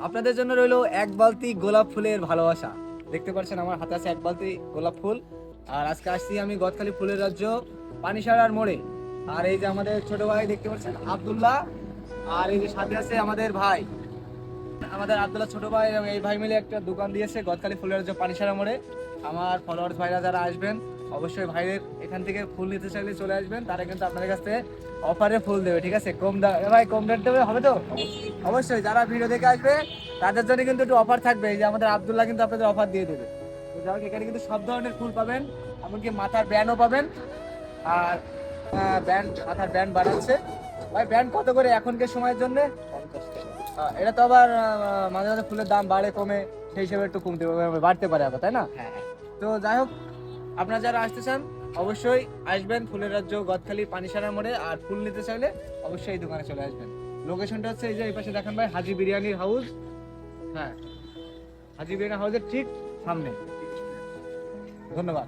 আপনাদের জন্য রইলো এক বালতি গোলাপ ফুলের ভালোবাসা। দেখতে পাচ্ছেন আমার হাতে আছে এক বালতি গোলাপ ফুল। আর আজকে আসছি আমি গদখালি ফুলের রাজ্য পানিসারার মোড়ে। আর এই যে আমাদের ছোট ভাই দেখতে পাচ্ছেন আব্দুল্লাহ, আর এই যে সাথে আছে আমাদের ভাই, আমাদের আব্দুল্লাহ ছোট ভাই এবং এই ভাই মিলে একটা দোকান দিয়েছে গদখালি ফুলের রাজ্য পানিসারা মোড়ে। আমার ফলোয়ার্স ভাইরা যারা আসবেন অবশ্যই ভাইদের এখান থেকে ফুল নিতে চাইলে চলে আসবেন, তারা কিন্তু আপনাদের কাছ থেকে অফারে ফুল দেবে, ঠিক আছে? কম দাম ভাই, কম রেট দেবে, হবে তো? অবশ্যই যারা ভিডিও দেখে আসবে তাদের জন্য কিন্তু একটু অফার থাকবে। এই যে আমাদের আব্দুল্লাহ কিন্তু আপনাদের অফার দিয়ে দেবে। তো যাই হোক, এখানে কিন্তু সব ধরনের ফুল পাবেন, এমনকি মাথার ব্যান্ডও পাবেন। আর ব্যান্ড, মাথার ব্যান্ড বানাচ্ছে ভাই। ব্যান্ড কত করে এখনকার সময়ের জন্য? এটা তো আবার মাঝে মাঝে ফুলের দাম বাড়ে কমে, সেই হিসেবে একটু কমতে বাড়তে পারে আবার, তাই না? তো যাই হোক, আপনারা যারা আসতে চান অবশ্যই আসবেন ফুলের রাজ্য গদখালি পানিসারা মোড়ে। আর ফুল নিতে চাইলে অবশ্যই এই দোকানে চলে আসবেন। লোকেশনটা হচ্ছে এই যে এই পাশে দেখেন ভাই, হাজি বিরিয়ানির হাউস। হ্যাঁ, হাজি বিরিয়ানি হাউসের ঠিক সামনে। ধন্যবাদ।